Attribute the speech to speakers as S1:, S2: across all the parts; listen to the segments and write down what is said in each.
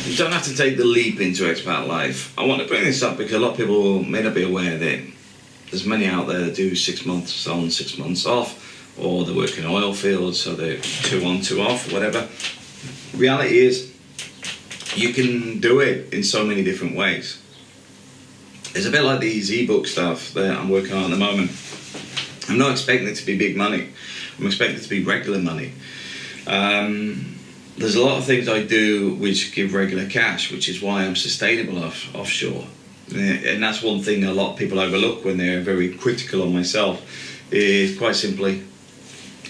S1: You don't have to take the leap into expat life. I want to bring this up because a lot of people may not be aware that there's many out there that do 6 months on, 6 months off, or they work in oil fields, so they're 2 on, 2 off, whatever. Reality is, you can do it in so many different ways. It's a bit like these ebook stuff that I'm working on at the moment. I'm not expecting it to be big money. I'm expecting it to be regular money. There's a lot of things I do which give regular cash, which is why I'm sustainable offshore. And that's one thing a lot of people overlook when they're very critical on myself, is quite simply,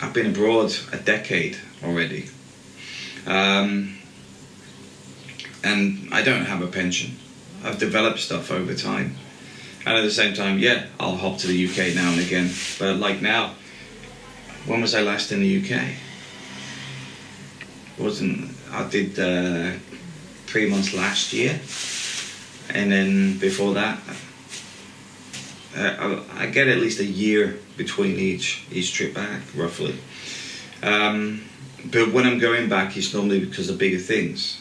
S1: I've been abroad a decade already. And I don't have a pension. I've developed stuff over time. And at the same time, yeah, I'll hop to the UK now and again. But like now, when was I last in the UK? I did 3 months last year. And then before that, I get at least a year between each trip back, roughly. But when I'm going back, it's normally because of bigger things.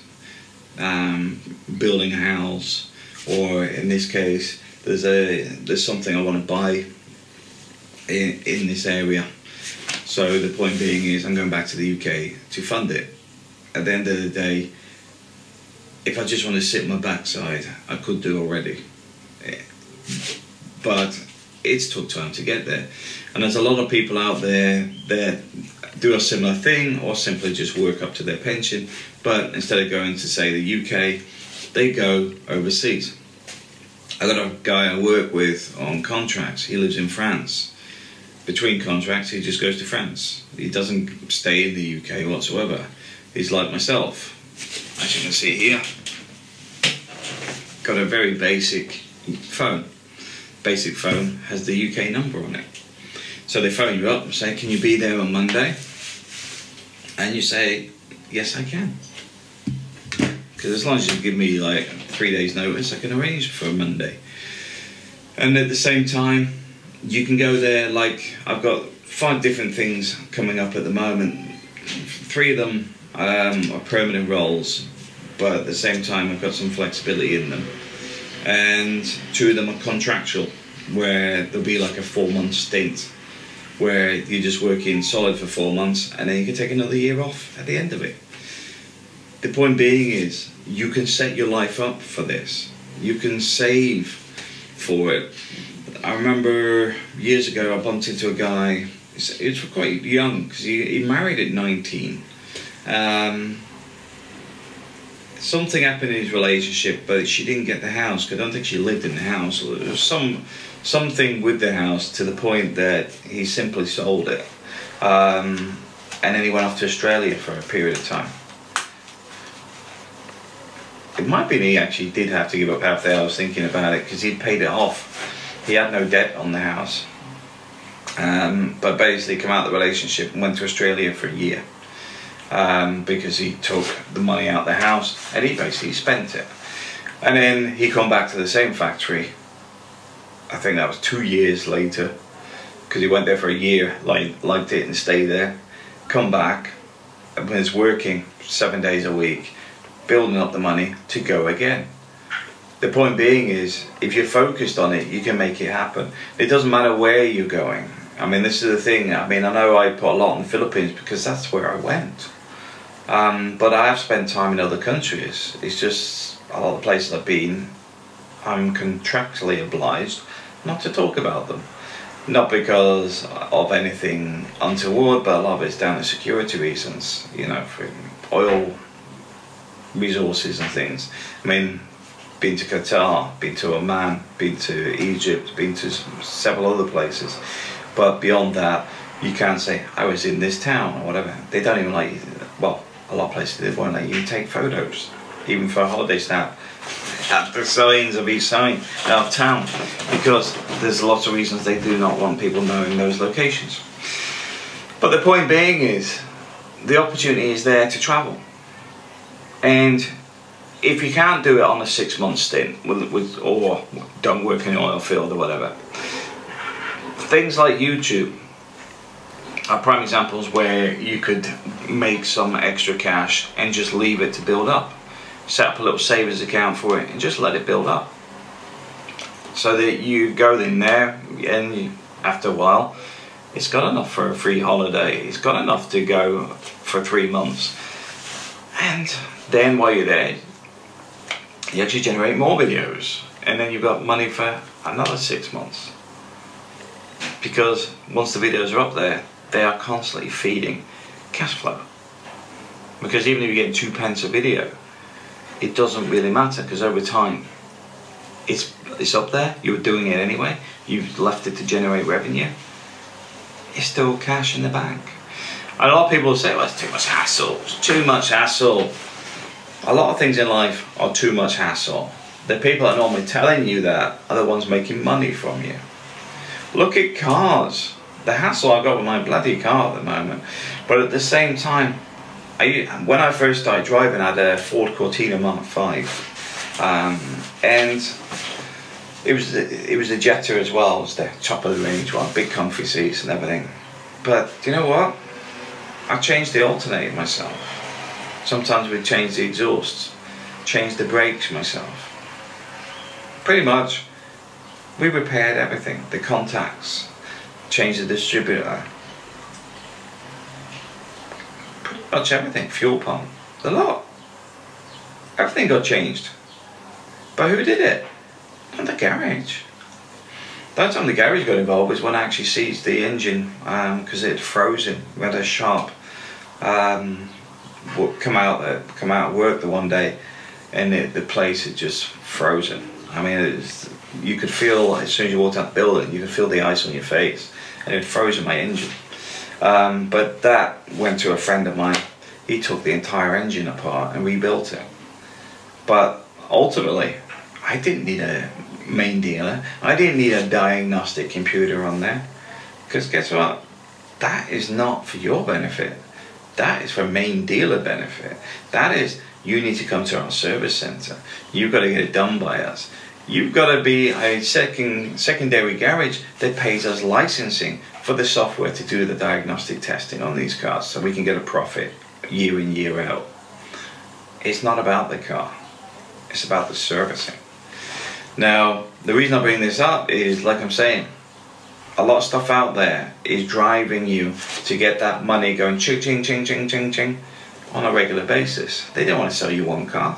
S1: Building a house, or in this case, there's something I want to buy in this area. So the point being is, I'm going back to the UK to fund it. At the end of the day, if I just want to sit on my backside, I could do already. But it's took time to get there. And there's a lot of people out there that do a similar thing, or simply just work up to their pension, but instead of going to, say, the UK, they go overseas. I got a guy I work with on contracts. He lives in France. Between contracts, he just goes to France. He doesn't stay in the UK whatsoever. He's like myself. As you can see here, got a very basic phone. Basic phone has the UK number on it. So they phone you up and say, can you be there on Monday? And you say, yes, I can. Because as long as you give me like 3 days notice, I can arrange for a Monday. And at the same time, you can go there. Like, I've got 5 different things coming up at the moment. 3 of them are permanent roles, but at the same time I've got some flexibility in them. And 2 of them are contractual, where there'll be like a 4-month stint where you just work in solid for 4 months, and then you can take another year off at the end of it. The point being is, you can set your life up for this. You can save for it. I remember years ago I bumped into a guy. He was quite young, because he married at 19. Something happened in his relationship, but she didn't get the house, because I don't think she lived in the house. There was something with the house, to the point that he simply sold it. And then he went off to Australia for a period of time. It might be he actually did have to give up half there. I was thinking about it, because he'd paid it off. He had no debt on the house. But basically come out of the relationship and went to Australia for a year. Because he took the money out of the house and he basically spent it. And then he come back to the same factory. I think that was 2 years later, because he went there for a year, liked it and stayed there. Come back and was working 7 days a week, building up the money to go again. The point being is, if you're focused on it, you can make it happen. It doesn't matter where you're going. I mean, this is the thing. I mean, I know I put a lot in the Philippines because that's where I went. But I have spent time in other countries. It's just a lot of the places I've been, I'm contractually obliged not to talk about them. Not because of anything untoward, but a lot of it's down to security reasons, you know, for oil resources and things. I mean, been to Qatar, been to Oman, been to Egypt, been to several other places. But beyond that, you can't say, I was in this town or whatever. They don't even like you. Well, a lot of places they won't let you take photos, even for a holiday snap, at the signs of each sign out of town, because there's lots of reasons they do not want people knowing those locations. But the point being is, the opportunity is there to travel. And if you can't do it on a 6-month stint, or don't work in the oil field or whatever, things like YouTube are prime examples where you could make some extra cash and just leave it to build up. set up a little savings account for it and just let it build up. So that you go in there and after a while, it's got enough for a free holiday. It's got enough to go for 3 months. And then while you're there, you actually generate more videos. And then you've got money for another 6 months. Because once the videos are up there, they are constantly feeding cash flow. Because even if you're getting 2 pence a video, it doesn't really matter, because over time, it's up there, you were doing it anyway, you've left it to generate revenue, it's still cash in the bank. And a lot of people will say, well, it's too much hassle, it's too much hassle. A lot of things in life are too much hassle. The people that are normally telling you that are the ones making money from you. Look at cars. The hassle I've got with my bloody car at the moment. But at the same time, when I first started driving, I had a Ford Cortina Mark V. And it was the Jetta as well. It was the top of the range one, big comfy seats and everything. But do you know what? I changed the alternator myself. Sometimes we change the exhausts, change the brakes myself. Pretty much, we repaired everything. The contacts, changed the distributor, pretty much everything. Fuel pump, the lot. Everything got changed. But who did it? Not the garage. The only time the garage got involved was when I actually seized the engine because it had frozen. We had a sharp come out of work the one day, and the place had just frozen. I mean, you could feel, as soon as you walked out the building, you could feel the ice on your face, and it had frozen my engine. But that went to a friend of mine. He took the entire engine apart and rebuilt it. But ultimately, I didn't need a main dealer. I didn't need a diagnostic computer on there. Because guess what? That is not for your benefit. That is for main dealer benefit. That is, you need to come to our service center. You've got to get it done by us. You've got to be a secondary garage that pays us licensing for the software to do the diagnostic testing on these cars, so we can get a profit year in, year out. It's not about the car. It's about the servicing. Now, the reason I bring this up is, like I'm saying, a lot of stuff out there is driving you to get that money going ching, ching, ching, ching, ching, ching on a regular basis. They don't want to sell you one car.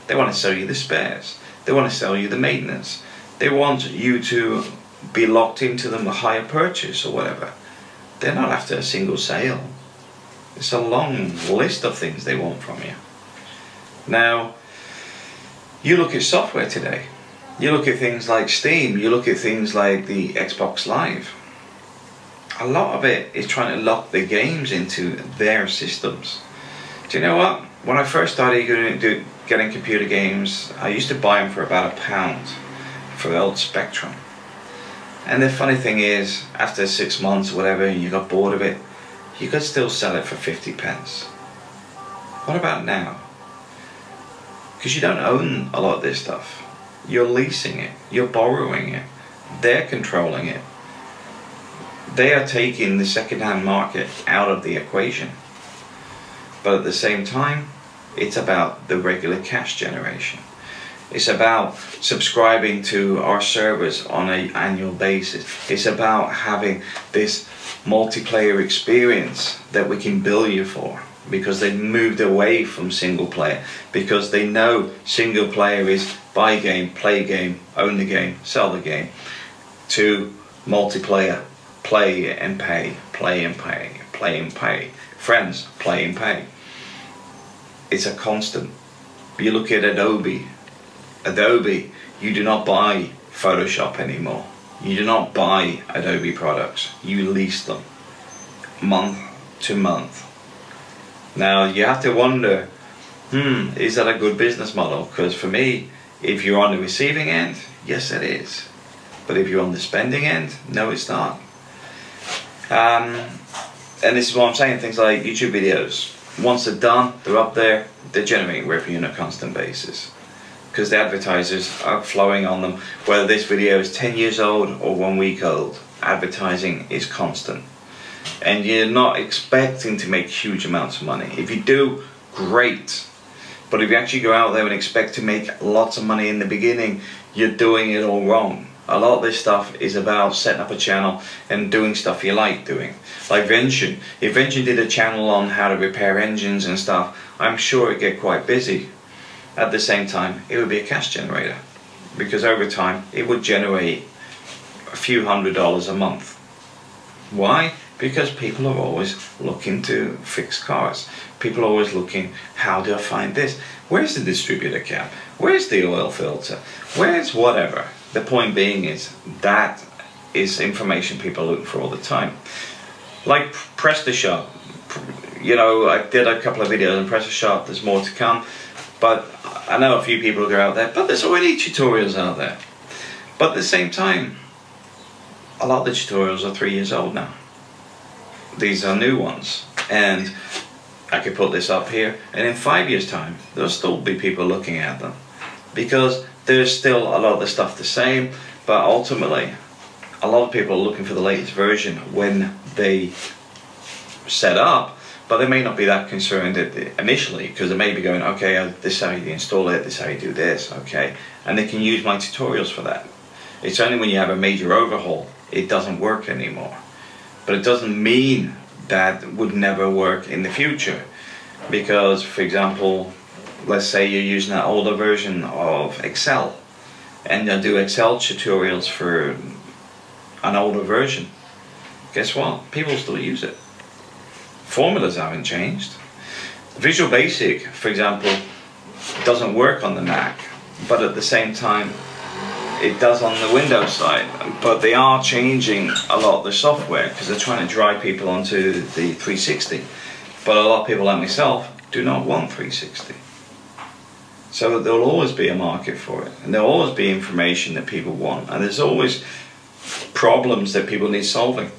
S1: They want to sell you the spares. They want to sell you the maintenance. They want you to be locked into them, a higher purchase or whatever. They're not after a single sale. It's a long list of things they want from you. Now, you look at software today. You look at things like Steam, you look at things like the Xbox Live. A lot of it is trying to lock the games into their systems. Do you know what? When I first started getting computer games, I used to buy them for about £1 for the old Spectrum. And the funny thing is, after 6 months or whatever, you got bored of it, you could still sell it for 50 pence. What about now? Because you don't own a lot of this stuff. You're leasing it, you're borrowing it, they're controlling it. They are taking the second-hand market out of the equation. But at the same time, it's about the regular cash generation. It's about subscribing to our servers on an annual basis. It's about having this multiplayer experience that we can bill you for, because they've moved away from single player, because they know single player is buy game, play game, own the game, sell the game, to multiplayer, play and pay, play and pay, play and pay, friends, play and pay. It's a constant. You look at Adobe, you do not buy Photoshop anymore. You do not buy Adobe products, you lease them month to month. Now you have to wonder, is that a good business model? Because for me, if you're on the receiving end, yes it is. But if you're on the spending end, no it's not. And this is what I'm saying, things like YouTube videos. Once they're done, they're up there, they're generating revenue on a constant basis. Because the advertisers are flowing on them. Whether this video is 10 years old or 1 week old, advertising is constant. And you're not expecting to make huge amounts of money. If you do, great. But if you actually go out there and expect to make lots of money in the beginning, you're doing it all wrong. A lot of this stuff is about setting up a channel and doing stuff you like doing. Like Vention. If Vention did a channel on how to repair engines and stuff, I'm sure it'd get quite busy. At the same time, it would be a cash generator, because over time it would generate a few $100s a month. Why? Because people are always looking to fix cars. People are always looking, how do I find this? Where's the distributor cap? Where's the oil filter? Where's whatever? The point being is, that is information people are looking for all the time. Like PrestaShop. You know, I did a couple of videos on PrestaShop, there's more to come. But I know a few people who go out there, but there's already tutorials out there. But at the same time, a lot of the tutorials are 3 years old now. These are new ones. And I could put this up here, and in 5 years' time, there'll still be people looking at them. Because there's still a lot of the stuff the same, but ultimately, a lot of people are looking for the latest version when they set up. But they may not be that concerned initially, because they may be going, okay, this is how you install it, this is how you do this, okay. And they can use my tutorials for that. It's only when you have a major overhaul, it doesn't work anymore. But it doesn't mean that it would never work in the future. Because, for example, let's say you're using an older version of Excel, and you do Excel tutorials for an older version. Guess what? People still use it. Formulas haven't changed. Visual Basic, for example, doesn't work on the Mac, but at the same time it does on the Windows side. But they are changing a lot of the software because they're trying to drive people onto the 360. But a lot of people like myself do not want 360. So there'll always be a market for it, and there'll always be information that people want, and there's always problems that people need solving.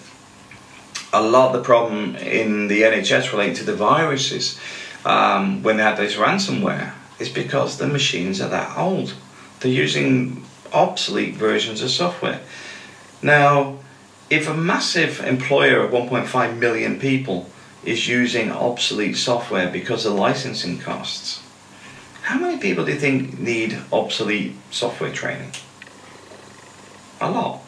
S1: A lot of the problem in the NHS relating to the viruses, when they had this ransomware, is because the machines are that old. They're using obsolete versions of software. Now, if a massive employer of 1.5 million people is using obsolete software because of licensing costs, how many people do you think need obsolete software training? A lot.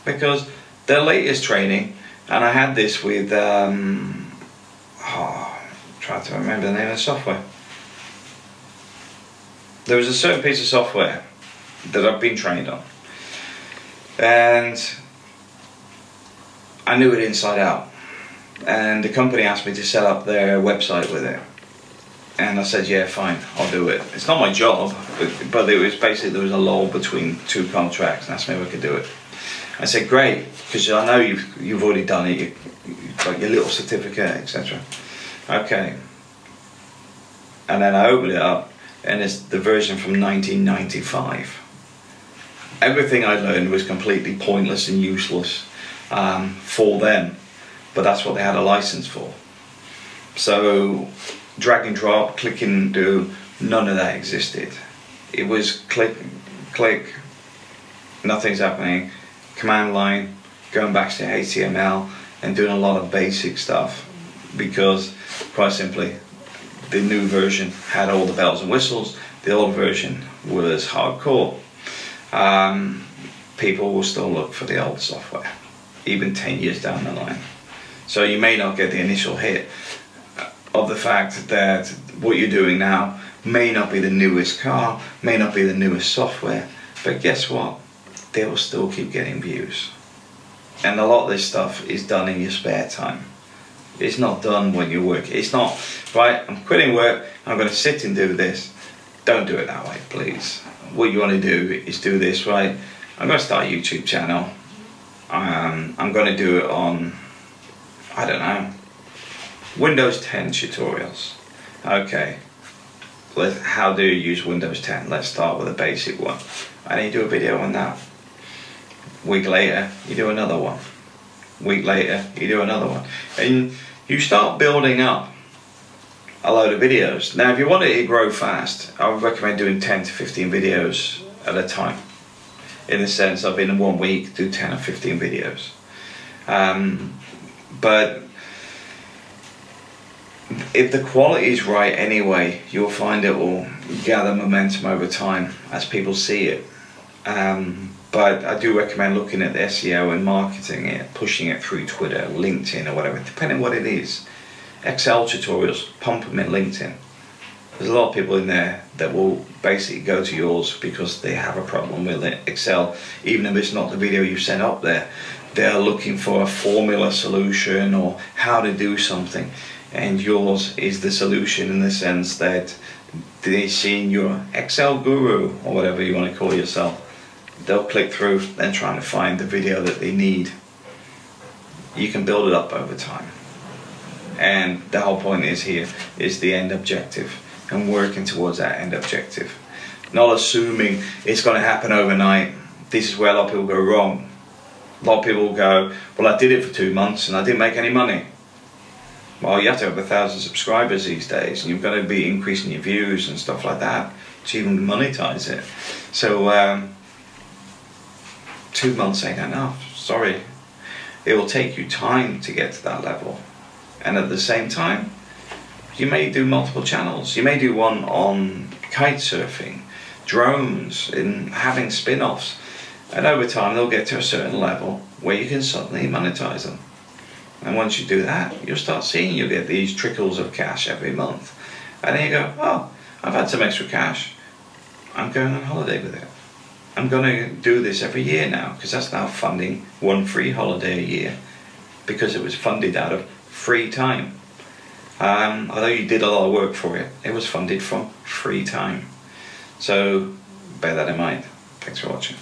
S1: Because their latest training, and I had this with, try to remember the name of the software. There was a certain piece of software that I've been trained on, and I knew it inside out. And the company asked me to set up their website with it. And I said, yeah, fine, I'll do it. It's not my job, but it was basically, there was a lull between two contracts, and asked me if I could do it. I said, great, because I know you've already done it, you've got your little certificate, etc. Okay. And then I opened it up, and it's the version from 1995. Everything I learned was completely pointless and useless for them, but that's what they had a license for. So drag and drop, click and do, none of that existed. It was click, click, nothing's happening. Command line, going back to HTML and doing a lot of basic stuff, because quite simply the new version had all the bells and whistles, the old version was hardcore. People will still look for the old software even 10 years down the line. So you may not get the initial hit of the fact that what you're doing now may not be the newest car, may not be the newest software, but guess what? They will still keep getting views. And a lot of this stuff is done in your spare time. It's not done when you work. It's not, right, I'm quitting work, I'm going to sit and do this. Don't do it that way, please. What you want to do is do this, right? I'm going to start a YouTube channel. I'm going to do it on, I don't know, Windows 10 tutorials. Okay, how do you use Windows 10? Let's start with a basic one. And you do a video on that. Week later, you do another one. Week later, you do another one. And you start building up a load of videos. Now, if you want it to grow fast, I would recommend doing 10 to 15 videos at a time. In the sense of in 1 week, do 10 or 15 videos. But if the quality is right anyway, you'll find it will gather momentum over time as people see it. But I do recommend looking at the SEO and marketing it, pushing it through Twitter, LinkedIn or whatever, depending what it is. Excel tutorials, pump them in LinkedIn. There's a lot of people in there that will basically go to yours because they have a problem with it. Excel, even if it's not the video you sent up there, they're looking for a formula solution or how to do something. And yours is the solution in the sense that they've seen your Excel guru or whatever you want to call yourself. They'll click through and trying to find the video that they need. You can build it up over time. And the whole point is here is the end objective and working towards that end objective. Not assuming it's going to happen overnight. This is where a lot of people go wrong. A lot of people go, well, I did it for 2 months and I didn't make any money. Well, you have to have 1,000 subscribers these days, and you've got to be increasing your views and stuff like that to even monetize it. So 2 months ain't enough, sorry. It will take you time to get to that level. And at the same time, you may do multiple channels. You may do one on kite surfing, drones, and having spin-offs. And over time, they'll get to a certain level where you can suddenly monetize them. And once you do that, you'll start seeing you get these trickles of cash every month. And then you go, oh, I've had some extra cash. I'm going on holiday with it. I'm going to do this every year now, because that's now funding one free holiday a year, because it was funded out of free time. Although you did a lot of work for it, it was funded from free time. So bear that in mind. Thanks for watching.